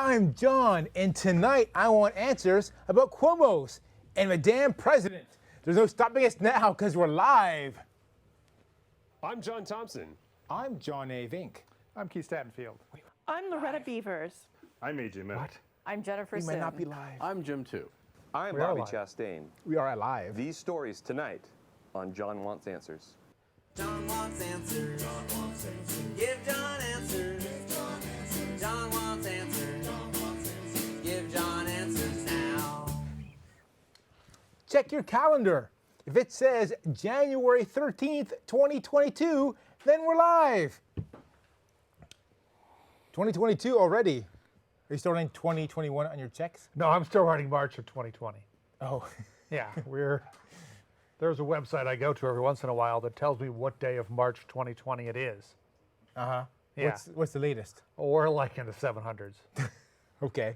I'm John, and tonight I want answers about Cuomos and Madame President. There's no stopping us now because we're live. I'm John Thompson. I'm John A. Vink. I'm Keith Stattenfield. I'm Loretta Beavers. I'm AJ Minnick. What? I'm Jennifer We Sim. might not be live. I'm Jim too. I'm We are Bobby live. Chastain. We are live. These stories tonight on John Wants Answers. John wants answers. John wants answers. Give John answers. Give John answers. John wants answers. John wants answers. Give John answers now. Check your calendar. If it says January 13th, 2022, then we're live. 2022 already. Are you still writing 2021 on your checks? No, I'm still writing March of 2020. Oh, Yeah, there's a website I go to every once in a while that tells me what day of March 2020 it is. uh-huh. Yeah. What's the latest? Or like in the 700s. Okay.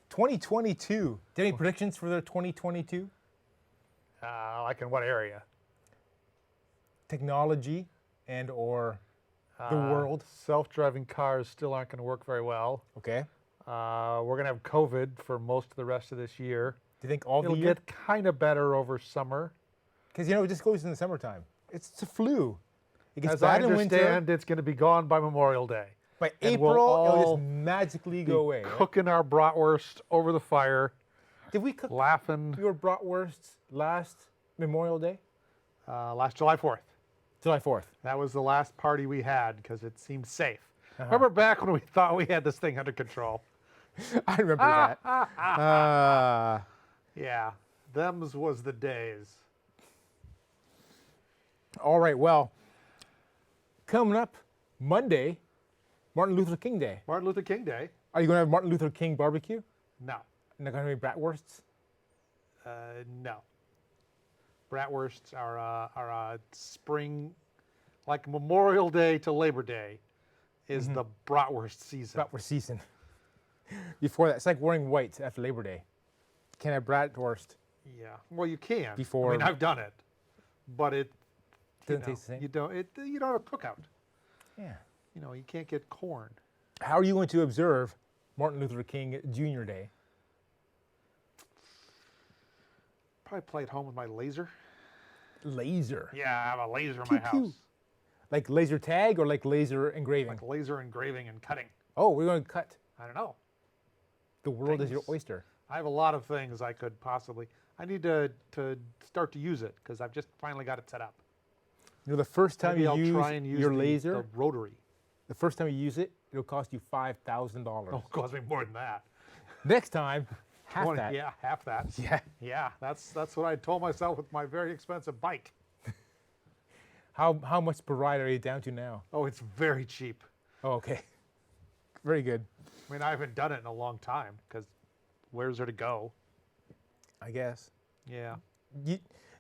2022. Do you have any predictions for the 2022? Like in what area? Technology and or the world. Self-driving cars still aren't going to work very well. Okay. We're going to have COVID for most of the rest of this year. Do you think all It'll the year? get kind of better over summer. Because, it just goes in the summertime. It's a flu. It gets As I bad in winter. understand, it's going to be gone by Memorial Day. By and April, we'll it'll all just magically go away. right? Cooking our bratwurst over the fire, Did we cook laughing. your bratwursts last Memorial Day? Last July 4th. July 4th. That was the last party we had because it seemed safe. Remember back when we thought we had this thing under control? I remember that. Yeah, them's was the days. All right, well, coming up Monday, Martin Luther King Day. Martin Luther King Day? Are you going to have Martin Luther King barbecue? No, Not going to have any bratwursts? no. Bratwursts are a spring, like Memorial Day to Labor Day, is the bratwurst season. Bratwurst season. Before that, it's like wearing white after Labor Day. Can't have bratwurst. Yeah, well you can. Before- I mean, I've done it, but it Doesn't taste the same. You don't have a cookout. Yeah. You can't get corn. How are you going to observe Martin Luther King Jr. Day? Probably play at home with my laser. Laser. Yeah, I have a laser in Pew, my house. pew. Like laser tag or like laser engraving? Like laser engraving and cutting. Oh, we're going to cut. I don't know. The world is your Things. oyster. I have a lot of things I could possibly. I need to start to use it because I've just finally got it set up. The first time Maybe you I'll use try and use your the laser, rotary. the first time you use it, it'll cost you $5,000. Oh, it cost me more than that. Next time, half 20 that. Yeah, half that. Yeah. Yeah, that's what I told myself with my very expensive bike. How much per ride are you down to now? Oh, it's very cheap. Oh, okay. Very good, I mean, I haven't done it in a long time because where's there to go? I guess. Yeah,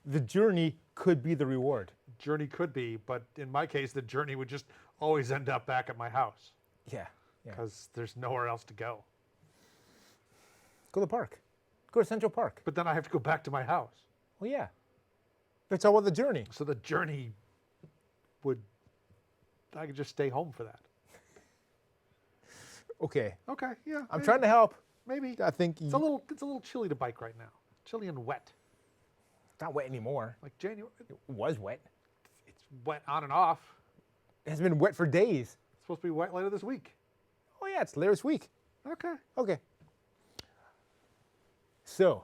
The journey could be the reward. journey could be, but in my case, the journey would just always end up back at my house Yeah. because there's nowhere else to go. Go to the park. Go to Central Park. But then I have to go back to my house. Well, yeah. It's all about the journey. So the journey I could just stay home for that. Okay. Okay, yeah. I'm maybe, trying to help. Maybe. I think It's a little chilly to bike right now. Chilly and wet. It's not wet anymore. Like January, It was wet. it's wet on and off. It has been wet for days. It's supposed to be wet later this week. Oh, yeah, it's later this week. Okay. Okay. So,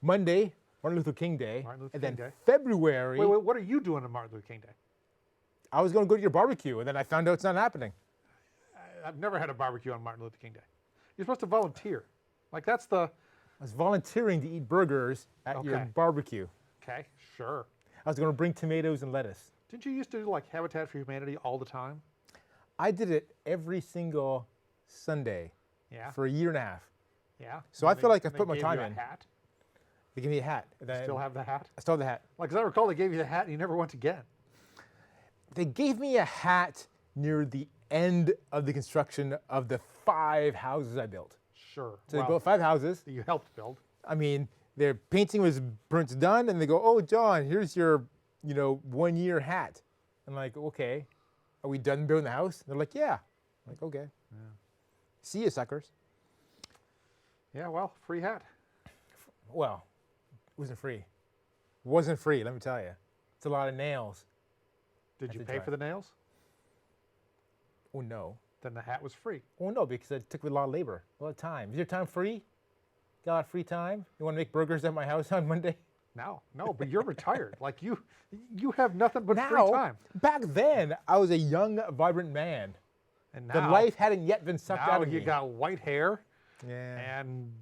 Monday, Martin Luther King Day. Martin Luther and King then Day. February, Wait, what are you doing on Martin Luther King Day? I was going to go to your barbecue, and then I found out it's not happening. I've never had a barbecue on Martin Luther King Day. You're supposed to volunteer. Like that's the, I was volunteering to eat burgers at your Okay. barbecue. okay, sure. I was going to bring tomatoes and lettuce. Didn't you used to do like Habitat for Humanity all the time? I did it every single Sunday Yeah. for a year and a half. Yeah. So I And feel like and I've put my gave time you in. A hat? They gave me a hat. And then Still have the hat? I still have the hat. Like, 'cause I recall they gave you the hat and you never went again. They gave me a hat near the end of the construction of the 5 houses I built. Sure. So they built 5 houses. you helped build. I mean, their painting was burnt done, and they go, "Oh, John, here's your, 1-year hat." I'm like, "Okay, are we done building the house?" They're like, "Yeah." I'm like, "Okay." Yeah. See you, suckers. Yeah, well, free hat. Well, it wasn't free. Wasn't free, let me tell you. It's a lot of nails. Did At you the pay time. for the nails? Oh, no. Then the hat was free. Oh, no, because it took a lot of labor, a lot of time. Is your time free? Got a lot of free time? You want to make burgers at my house on Monday? No, but you're retired. Like you have nothing but free Now, time. back then, I was a young, vibrant man. And The now, life hadn't yet been sucked now out of you me. got white hair, Yeah. and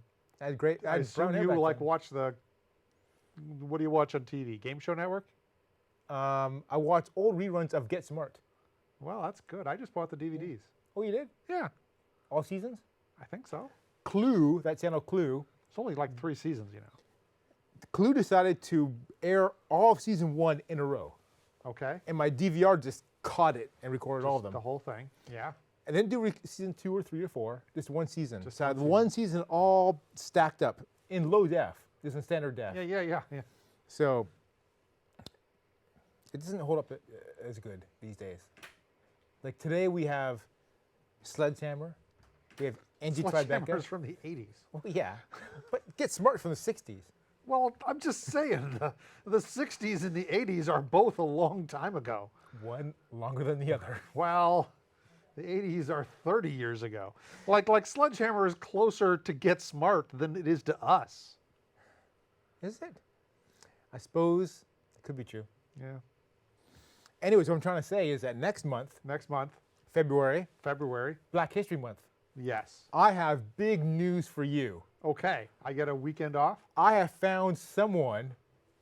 I had great. I I had assume brown hair you back like then. watch the. What do you watch on TV? Game Show Network? I watched old reruns of Get Smart. Well, that's good. I just bought the DVDs. Oh, you did? Yeah, All seasons? I think so. Clue, that channel Clue. It's only like 3 seasons, you know. Clue decided to air all of season 1 in a row. Okay. And my DVR just caught it and recorded all of Just them. the whole thing. Yeah. I didn't do season 2 or 3 or 4, just one season. Just So I one had season. one season all stacked up in low def, just in standard def. Yeah. So it doesn't hold up as good these days. Like today we have Sledgehammer, we have Angie Tribeca. Sledgehammer's from the 80s. Well, yeah, but Get Smart from the 60s. Well, I'm just saying, the 60s and the 80s are both a long time ago. One longer than the other. Well, the 80s are 30 years ago. Like Sledgehammer is closer to Get Smart than it is to us. Is it? I suppose it could be true. Yeah. Anyways, what I'm trying to say is that next month, Next month, February, February. Black History Month, Yes. I have big news for you. Okay. I get a weekend off. I have found someone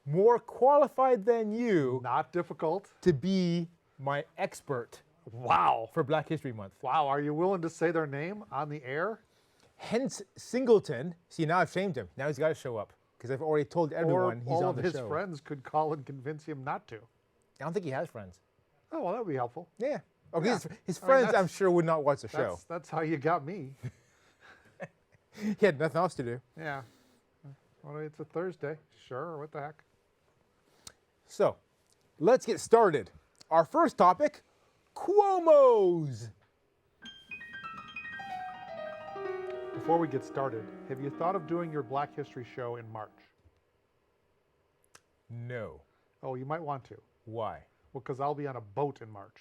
more qualified than you Not difficult. to be my expert Wow. for Black History Month. Wow. Are you willing to say their name on the air? Hence Singleton. See, now I've shamed him. Now he's got to show up because I've already told Or everyone he's all on of the his show. friends could call and convince him not to. I don't think he has friends. Oh, well, that would be helpful. Yeah. Okay, Yeah. his I mean, friends, that's- I'm sure, would not watch the show. That's how you got me. He had nothing else to do. Yeah. Well, it's a Thursday. Sure. What the heck? So, let's get started. Our first topic, Cuomos. Before we get started, have you thought of doing your Black History show in March? No. Oh, you might want to. Why? Well, because I'll be on a boat in March.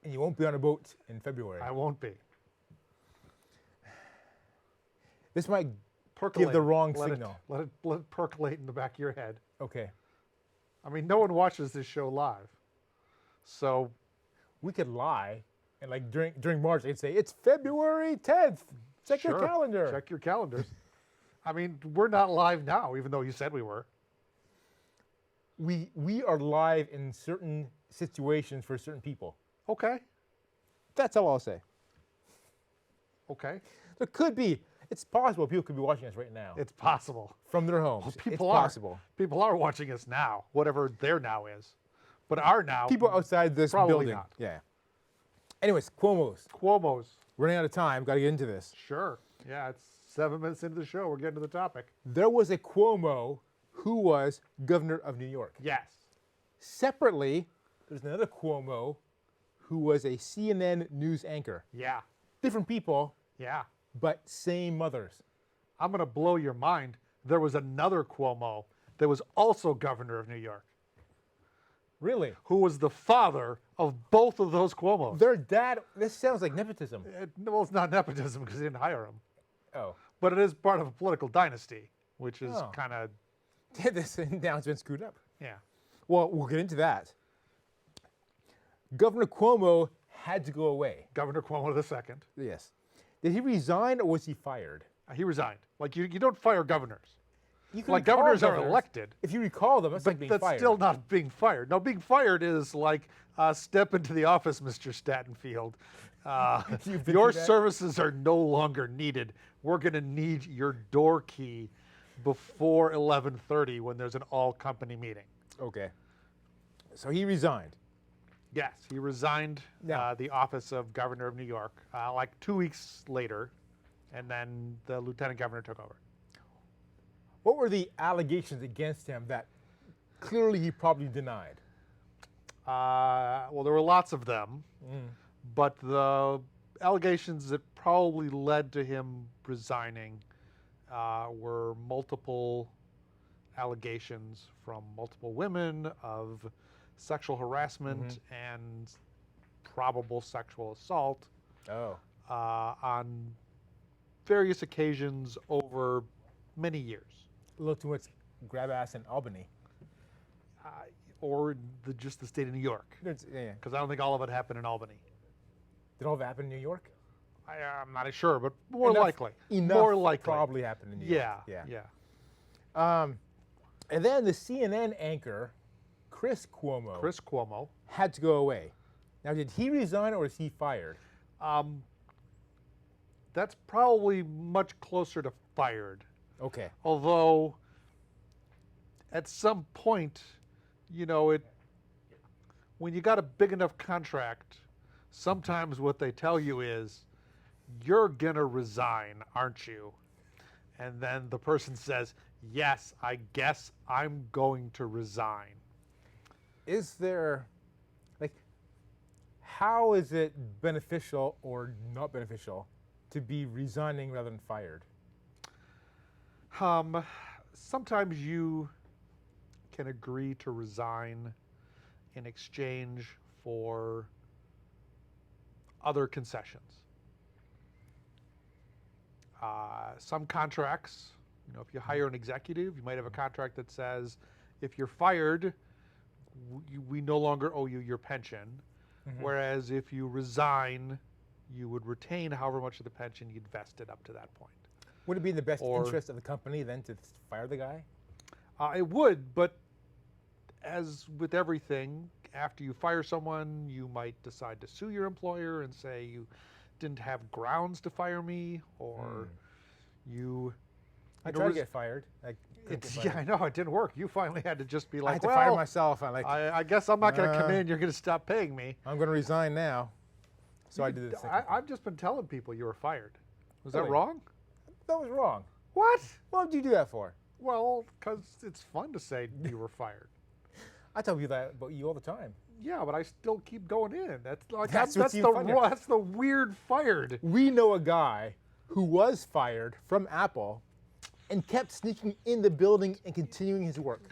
And you won't be on a boat in February. I won't be. This might Percolate. give the wrong Let signal. Let it percolate in the back of your head. Okay. I mean, no one watches this show live. So, We could lie, and like during March, they'd say, it's February 10th. Check your sure, calendar. Check your calendars. I mean, we're not live now, even though you said we were. We are live in certain situations for certain people. Okay. That's all I'll say. Okay. There could be, it's possible people could be watching us right now It's possible. from their homes. People it's are. possible. People are watching us now, whatever their now is. But our now, People outside this Probably building. not. Yeah. Anyways, Cuomo's. Cuomo's. Running out of time. Got to get into this. Sure. Yeah, it's 7 minutes into the show. We're getting to the topic. There was a Cuomo who was governor of New York. Yes. Separately, there's another Cuomo who was a CNN news anchor. Yeah. Different people, Yeah. but same mothers. I'm going to blow your mind. There was another Cuomo that was also governor of New York, Really? who was the father of both of those Cuomos. Their dad, this sounds like nepotism. Well, it's not nepotism because they didn't hire him, Oh. but it is part of a political dynasty, which is Oh. kind of, This now's been screwed up. yeah. Well, we'll get into that. Governor Cuomo had to go away. Governor Cuomo II. Yes. Did he resign or was he fired? He resigned. Like, you don't fire governors. You can Like, recall governors are elected. If you recall them, that's like being That's fired. still not being fired. No, being fired is like, step into the office, Mr. Stattenfield. You've been Your through that? services are no longer needed. We're going to need your door key before 11:30 when there's an all-company meeting. Okay. So he resigned. Yes, he resigned Now- the office of governor of New York like 2 weeks later, and then the lieutenant governor took over. What were the allegations against him that clearly he probably denied? Well, there were lots of them, but the allegations that probably led to him resigning were multiple allegations from multiple women of sexual harassment and probable sexual assault Oh. on various occasions over many years. A little too much grab ass in Albany. Or just the state of New York. Yeah. Because I don't think all of it happened in Albany. Did all that happen in New York? I'm not sure, but more Enough- likely. Enough More likely. probably happened in New Yeah, York. yeah. And then the CNN anchor, Chris Cuomo, Chris Cuomo. had to go away. Now, did he resign or was he fired? That's probably much closer to fired. Okay. Although, at some point, when you got a big enough contract, sometimes what they tell you is, you're gonna resign, aren't you? And then the person says, yes, I guess I'm going to resign. Is there, how is it beneficial or not beneficial to be resigning rather than fired? Sometimes you can agree to resign in exchange for other concessions. Some contracts, if you hire an executive, you might have a contract that says, if you're fired, we no longer owe you your pension. Whereas if you resign, you would retain however much of the pension you'd vested up to that point. Would it be in the best Or- interest of the company then to fire the guy? It would, but as with everything, after you fire someone, you might decide to sue your employer and say you didn't have grounds to fire me, or you. I tried to get fired. Yeah, I know, it didn't work. You finally had to just be I like, had to well, fire myself. I guess I'm not going to come in. You're going to stop paying me. I'm going to resign now. So I did this. I've just been telling people you were fired. Was that Really? wrong? That was wrong. What? What did you do that for? Well, because it's fun to say you were fired. I tell people that about you all the time. Yeah, but I still keep going in. That's like That's that's what's the even funnier. that's the weird fired. We know a guy who was fired from Apple and kept sneaking in the building and continuing his work.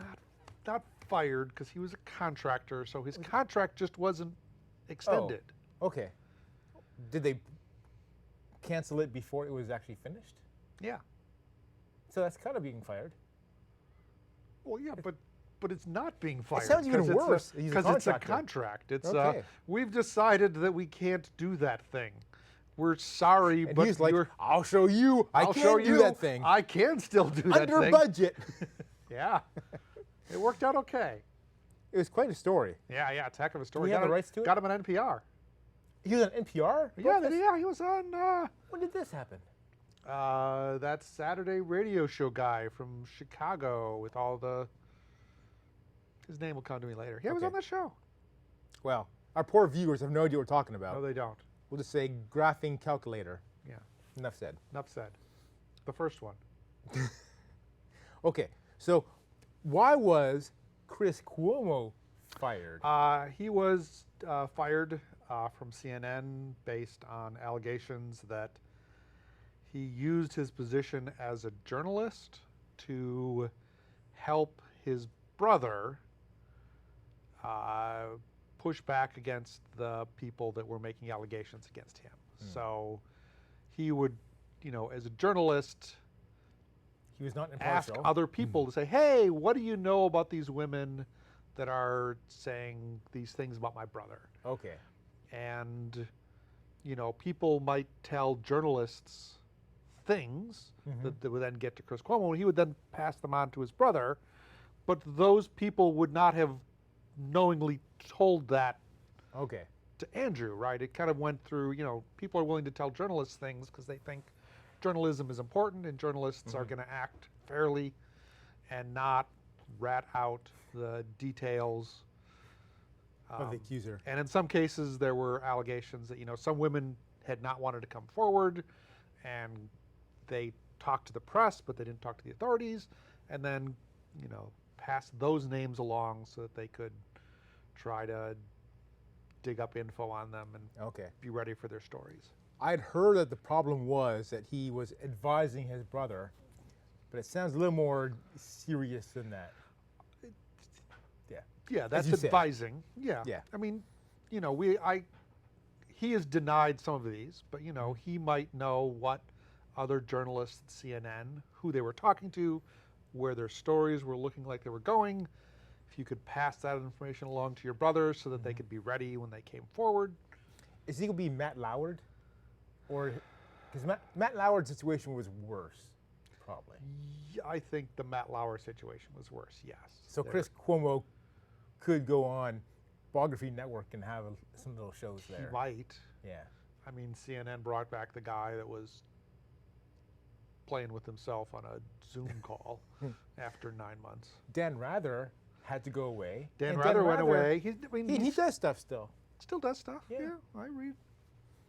Not fired because he was a contractor, so his contract just wasn't extended. Okay. Did they cancel it before it was actually finished? Yeah. So that's kind of being fired. Well, yeah, but it's not being fired. sounds even 'cause it's worse. He's a because it's a contractor. contract. It's Okay. we've decided that we can't do that thing. We're sorry, And but he's like, you're, I'll show you. I I'll can't show do you that thing. I can still do that Under thing. budget. Yeah. It worked out okay. It was quite a story. Yeah, it's a heck of a story. we have Got the it- rights to it? Got him an NPR. He was on NPR? Yeah, he was on When did this happen? that Saturday radio show guy from Chicago with all the. His name will come to me later. Yeah, he was Okay. on that show. Well, our poor viewers have no idea what we're talking about. No, they don't. We'll just say graphing calculator. Yeah, Enough said. enough said. The first one. Okay, so why was Chris Cuomo fired? He was fired from CNN based on allegations that he used his position as a journalist to help his brother push back against the people that were making allegations against him. So he would, as a journalist, He was not ask impartial. other people to say, hey, what do you know about these women that are saying these things about my brother? Okay. And, people might tell journalists things that would then get to Chris Cuomo, and he would then pass them on to his brother. But those people would not have knowingly told that Okay. to Andrew, right? It kind of went through, people are willing to tell journalists things because they think journalism is important and journalists are going to act fairly and not rat out the details. Of the accuser. And in some cases, there were allegations that, some women had not wanted to come forward and they talked to the press, but they didn't talk to the authorities, and then, passed those names along so that they could try to dig up info on them and Okay. be ready for their stories. I'd heard that the problem was that he was advising his brother but it sounds a little more serious than that. Yeah. Yeah, that's you said. advising. Yeah. Yeah. I mean, you know, he has denied some of these, but you know, he might know what other journalists at CNN, who they were talking to, where their stories were looking like they were going. If you could pass that information along to your brothers so that they could be ready when they came forward. Is he going to be Matt Lauer? Or, because Matt Lauer's situation was worse, probably. I think the Matt Lauer situation was worse, yes. So Chris Cuomo could go on Biography Network and have some little shows there. He might. Yeah. I mean, CNN brought back the guy that was playing with himself on a Zoom call after 9 months. Dan Rather had to go away. Dan And Rather went away. He does stuff still. Still does stuff. Yeah. Yeah, I read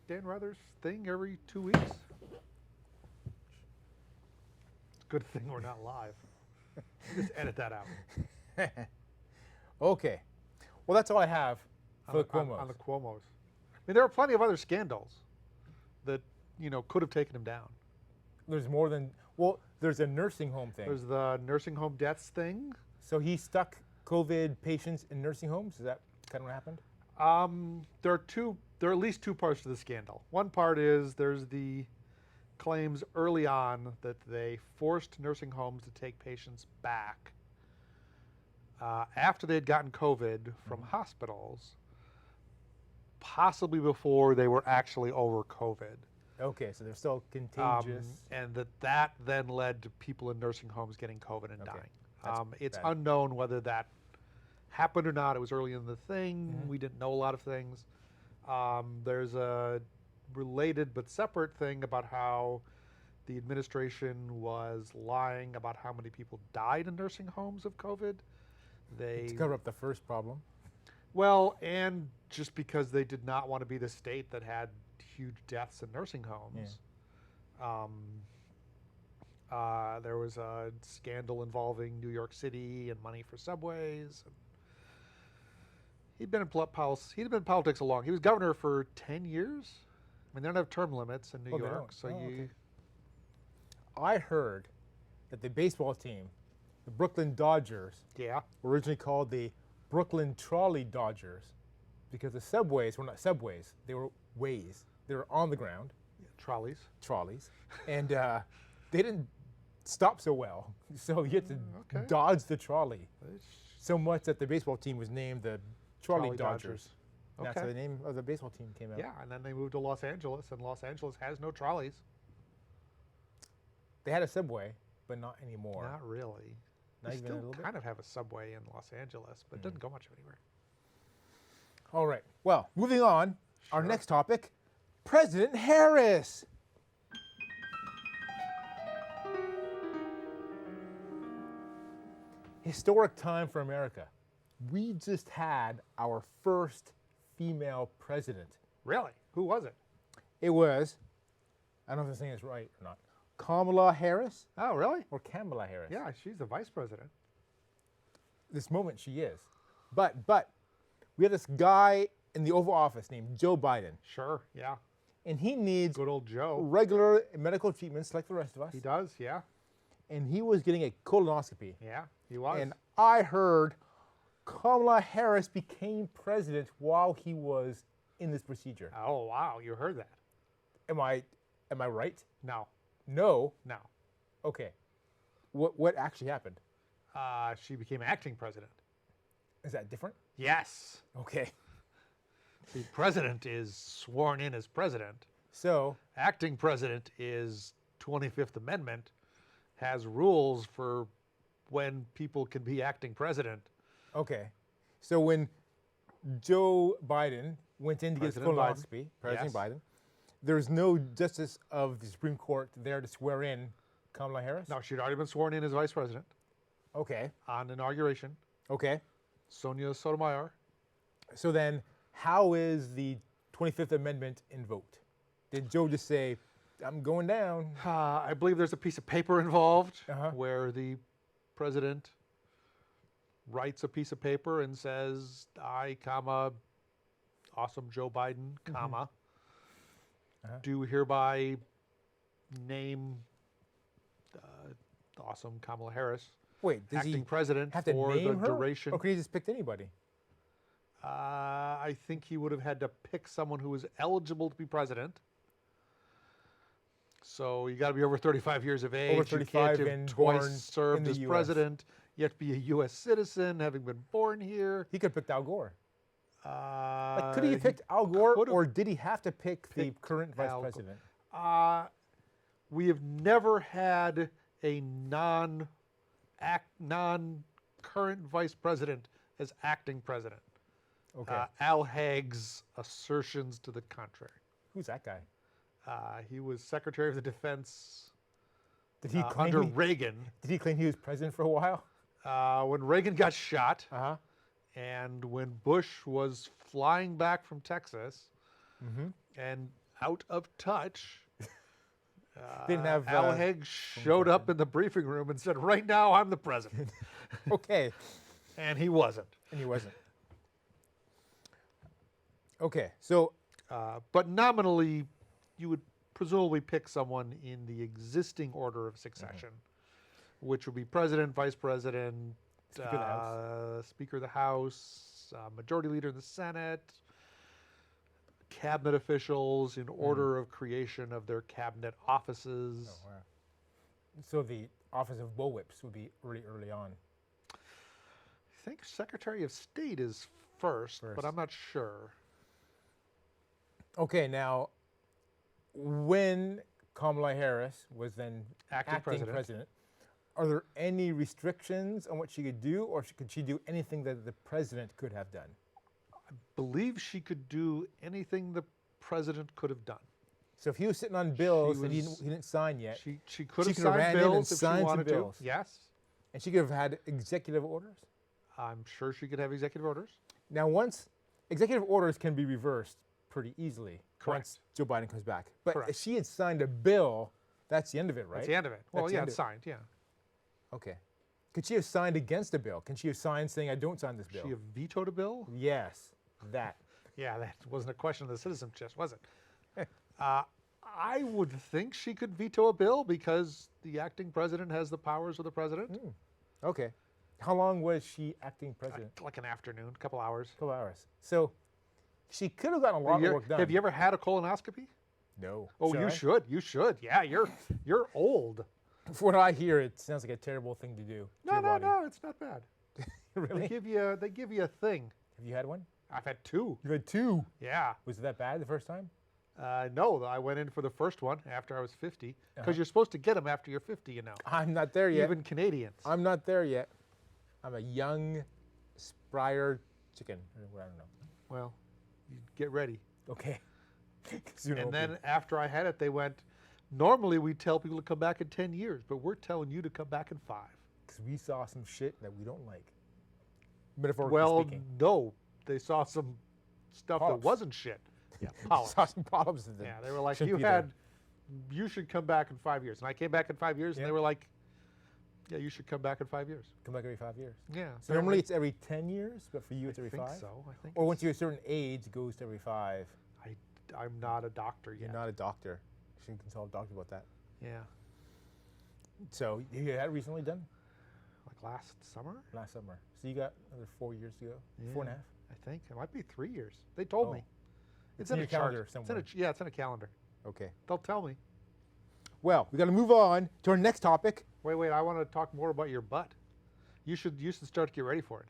Dan Rather's thing every 2 weeks. It's a good thing we're not live. Just edit that out. Okay. Well, that's all I have for the Cuomos. On the Cuomos. I mean, there are plenty of other scandals that, you know, could have taken him down. There's more than, well, there's a nursing home thing. There's the nursing home deaths thing. So he stuck COVID patients in nursing homes? Is that kind of what happened? There are at least two parts to the scandal. One part is there's the claims early on that they forced nursing homes to take patients back after they had gotten COVID from hospitals, possibly before they were actually over COVID. Okay, so they're still contagious. And that then led to people in nursing homes getting COVID and dying. That's It's bad. unknown whether that happened or not. It was early in the thing. We didn't know a lot of things. There's a related but separate thing about how the administration was lying about how many people died in nursing homes of COVID. To cover up the first problem. Well, and just because they did not want to be the state that had huge deaths in nursing homes. There was a scandal involving New York City and money for subways. He'd been in politics a long. He was governor for 10 years. I mean, they don't have term limits in New They York, don't. so Okay. I heard that the baseball team, the Brooklyn Dodgers, yeah. were originally called the Brooklyn Trolley Dodgers because the subways were not subways; they were ways. They were on the ground, Trolleys. trolleys, and they didn't stop so well. So you had to Okay. dodge the trolley so much that the baseball team was named the Trolley Trolley Dodgers. Dodgers. And that's how the name of the baseball team came out. Yeah, and then they moved to Los Angeles, and Los Angeles has no trolleys. They had a subway, but not anymore. Not really. Not They even a still little bit? kind of have a subway in Los Angeles, but it doesn't go much anywhere. All right. Well, moving on. Our Sure. next topic, President Harris. Historic time for America. We just had our first female president. Really? Who was it? It was, I don't know if this thing is right or not, Kamala Harris Oh, really? or Kamala Harris. Yeah, she's the vice president. This moment she is. But we have this guy in the Oval Office named Joe Biden, Sure, yeah. and he needs Good old Joe. regular medical treatments like the rest of us. He does, yeah. And he was getting a colonoscopy. Yeah, he was. And I heard Kamala Harris became president while he was in this procedure. Oh, wow, you heard that. Am I right? No, No. no. Okay. What actually happened? She became acting president. Is that different? Yes. Okay. The president is sworn in as president. So, Acting president is 25th Amendment, has rules for when people can be acting president. okay. So when Joe Biden went in to get his President Biden. colonoscopy, President Yes. Biden, there's no justice of the Supreme Court there to swear in Kamala Harris? No, she'd already been sworn in as vice president Okay. on inauguration. Okay. Sonia Sotomayor. So then, how is the 25th Amendment invoked? Did Joe just say, I'm going down? I believe there's a piece of paper involved Uh-huh. where the president writes a piece of paper and says, I, comma, awesome Joe Biden, comma, Uh-huh. do hereby name awesome Kamala Harris, Wait, does acting he president have to for name the her? duration. Or could he just picked anybody? I think he would have had to pick someone who was eligible to be president. So you got to be over 35 years of age. Over 35 you can't have and born twice served in the as US. president. You have to be a U.S. citizen, having been born here. He could have picked Al Gore. Like, could he have He picked Al Gore, could have or did he have to pick the picked current vice Al Gore. president? We have never had a non-current vice president as acting president. Okay. Al Haig's assertions to the contrary. Who's that guy? He was Secretary of the Defense Did he claim under he, Reagan. Did he claim he was president for a while? When Reagan got shot, Uh-huh. and when Bush was flying back from Texas and out of touch, Didn't have Al Haig showed up in the briefing room and said, "Right now, I'm the president," Okay. and he wasn't. And he wasn't. Okay. So But nominally, you would presumably pick someone in the existing order of succession, which would be president, vice president, Speaker of the House. Speaker of the House, Majority Leader in the Senate, cabinet officials in order of creation of their cabinet offices. Oh, wow. So the office of bullwhips would be really early on. I think Secretary of State is first, but First. I'm not sure. Okay, now, when Kamala Harris was then Acting president. are there any restrictions on what she could do, or could she do anything that the president could have done? Believe she could do anything the president could have done. So if he was sitting on bills and he was- didn't sign yet, She could She have could have ran signed in and bills if she signed some wanted to. bills. Yes. and she could have had executive orders. I'm sure she could have executive orders. Now, once executive orders can be reversed pretty easily once Joe Biden comes back. But Correct. if she had signed a bill, that's the end of it, right? That's the end of it. Well, That's the yeah, end it's of it. signed, yeah. Okay. Could she have signed against a bill? Can she have signed saying, I don't sign this bill? She have vetoed a bill? Yes, that. Yeah, that wasn't a question of the citizen chest, was it? I would think she could veto a bill because the acting president has the powers of the president. Okay. How long was she acting president? Like an afternoon, a couple hours. A couple hours. So she could have gotten a lot of work done. Have you ever had a colonoscopy? No. Oh, Should you I? should. You should. Yeah, you're old. From what I hear, it sounds like a terrible thing to do. to your body. No, it's not bad. Really? They give you a thing. Have you had one? I've had two. You had two. Yeah. Was it that bad the first time? No, I went in for the first one after I was 50 because Uh-huh. you're supposed to get them after you're 50, you know. I'm not there yet. Even Canadians. I'm not there yet. I'm a young, sprier chicken. Or I don't know. Well, you get ready. Okay. Soon And it'll then be. after I had it, they went, normally we tell people to come back in 10 years, but we're telling you to come back in 5. 'Cause we saw some shit that we don't like. Metaphorically Well, speaking. no, they saw some stuff Polyps. that wasn't shit. Yeah, polyps. Saw some polyps in them. Yeah, they were like, Shouldn't be there. you should come back in 5 years. And I came back in 5 years, and Yeah. they were like, yeah, you should come back in 5 years. Come back every 5 years. Yeah. So normally it's every 10 years, but for you it's I every think 5? so. I think Or it's- once you're a certain age, it goes to every 5. I'm not a doctor yet. You're not a doctor. You should consult a doctor about that. Yeah. So you had it recently done? Like last summer, Last summer. So you got another 4 years to go? Yeah. 4.5? I think. It might be 3 years. They told Oh. me. It's in in a your chart. calendar It's in somewhere. yeah, it's in a calendar. Okay. They'll tell me. Well, we got to move on to our next topic. Wait, I want to talk more about your butt. You should start to get ready for it.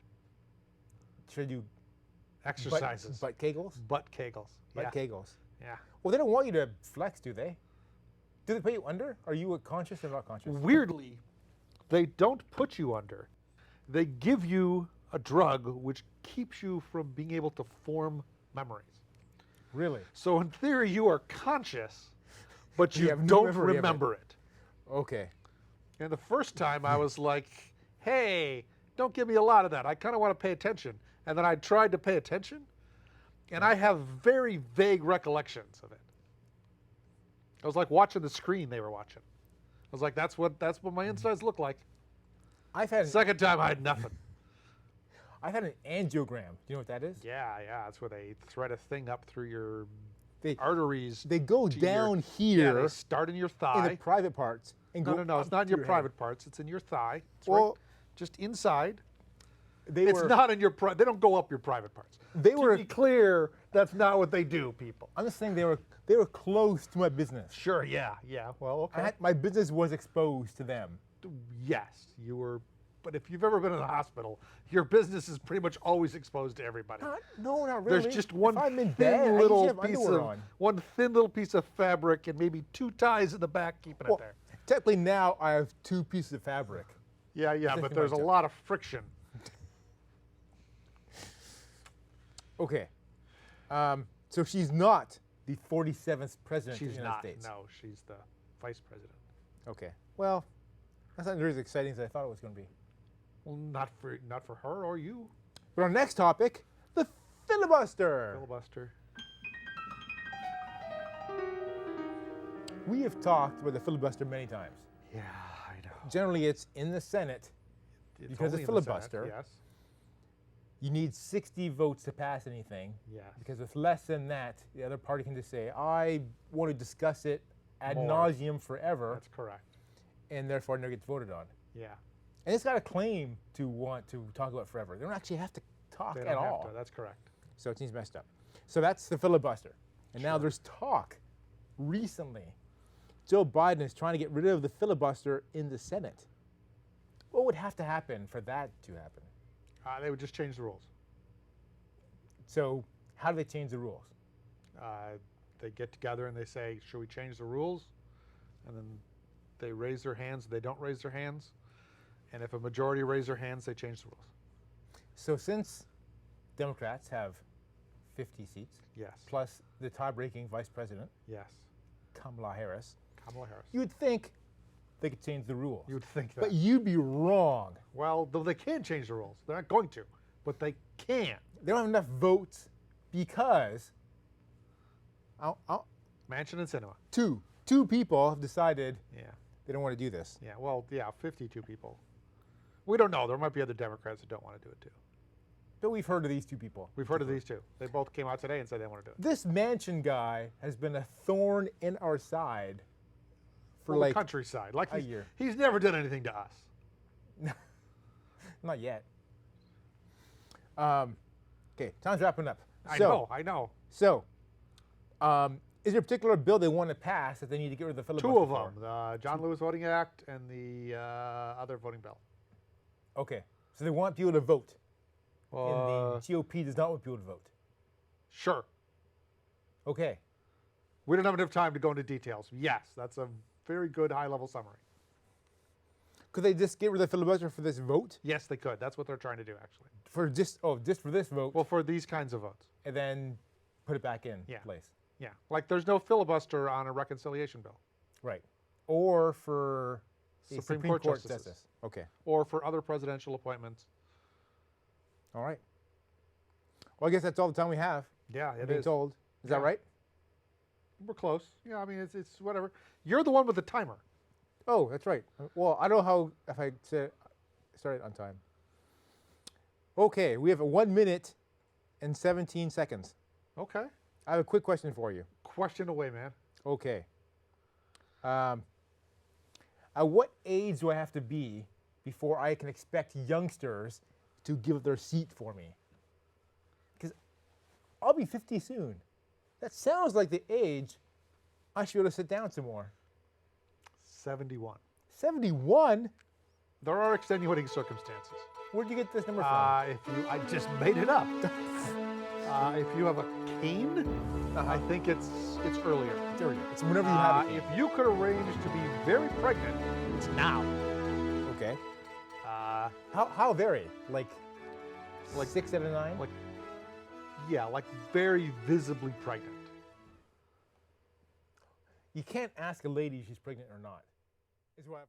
Should I do Exercises. butt Kegels? Butt Kegels. Butt Yeah. Kegels. Yeah. Well, they don't want you to flex, do they? Do they put you under? Are you conscious or not conscious? Weirdly, they don't put you under. They give you a drug which keeps you from being able to form memories. Really? So in theory, you are conscious, but you have no don't memory of it. remember it. Okay. And the first time I was like, hey, don't give me a lot of that. I kind of want to pay attention. And then I tried to pay attention, and I have very vague recollections of it. I was like watching the screen they were watching. I was like, that's what my insides look like. I've had Second time, I had nothing. an angiogram. Do you know what that is? Yeah, that's where they thread a thing up through your arteries. They go to down Yeah, here they start in your in thigh. the private parts and No, go no, it's up not in to your head. private parts. It's in your thigh. It's Well, right just inside. They were. Not in your. They don't go up your private parts. They to were- be clear, that's not what they do, people. I'm just saying they were close to my business. Sure. Yeah. Yeah. Well, okay. My business was exposed to them. Yes, you were. But if you've ever been in the hospital, your business is pretty much always exposed to everybody. No, not really. There's just one If I'm in thin bed, I usually little have piece underwear of on. one thin little piece of fabric and maybe 2 ties in the back keeping Well, it there. technically now I have 2 pieces of fabric. Yeah, yeah, but Protecting there's a myself. lot of friction. Okay. So she's not the 47th president of She's the United not. States. No, she's the vice president. Okay. Well, that's not nearly as exciting as I thought it was going to be. Well, not for her or you. But our next topic, the filibuster. Filibuster. We have talked about the filibuster many times. Yeah, I know. Generally, it's in the Senate. It's Because of only in the Senate, filibuster. Yes. You need 60 votes to pass anything. Yes. Because with less than that, the other party can just say, I want to discuss it ad More. nauseum forever, That's correct. and therefore it never gets voted on. Yeah. And it's got a claim to want to talk about it forever. They don't actually have to talk They at don't have all. to. That's correct. So it seems messed up. So that's the filibuster. And now there's talk recently. Joe Biden is trying to get rid of the filibuster in the Senate. What would have to happen for that to happen? They would just change the rules. So how do they change the rules? They get together and they say, should we change the rules? And then they raise their hands. They don't raise their hands. And if a majority raise their hands, they change the rules. So since Democrats have 50 seats, Yes. plus the tie-breaking vice president, Yes. Kamala Harris, Kamala Harris. you would think they could change the rules. You would think that. But you'd be wrong. Well, though they can change the rules. They're not going to, but they can. They don't have enough votes because Manchin and Sinema. two people have decided Yeah. they don't want to do this. Yeah. Well, yeah, 52 people. We don't know. There might be other Democrats that don't want to do it too. But we've heard of these two people. We've heard of these two. They both came out today and said they want to do it. This Manchin guy has been a thorn in our side for Well, like the countryside. Like a he's, year. he's never done anything to us. Not yet. Okay, time's wrapping up. I know. So, is there a particular bill they want to pass that they need to get rid of the filibuster? Two of for? them, the John Lewis Voting Act and the other voting bill. Okay, so they want people to vote. And Uh, the GOP does not want people to vote. Sure. Okay, We don't have enough time to go into details. Yes, that's a very good high-level summary. could they just get rid of the filibuster for this vote? Yes, they could. That's what they're trying to do, actually. For just for this vote, Well, for these kinds of votes. and then put it back in Yeah. place. Yeah. Like there's no filibuster on a reconciliation bill Right. Or for a Supreme Court justices. justice. Okay. or for other presidential appointments. All right. Well, I guess that's all the time we have. Yeah, it being is. told. Is that Yeah. right? We're close. Yeah, I mean, it's whatever. You're the one with the timer. Oh, that's right. Well, I don't know how if I started on time. Okay, we have 1 minute and 17 seconds. Okay. I have a quick question for you. Question away, man. Okay. At what age do I have to be before I can expect youngsters to give up their seat for me? Because I'll be 50 soon. That sounds like the age I should be able to sit down some more. 71. 71? There are extenuating circumstances. Where'd you get this number from? I just made it up. If you have a cane, I think it's earlier. It's earlier. It's whenever you have it. If you could arrange to be very pregnant, it's now. Okay. How very? Like 6 out of 9? Like, yeah, like very visibly pregnant. You can't ask a lady if she's pregnant or not. Is what I've learned.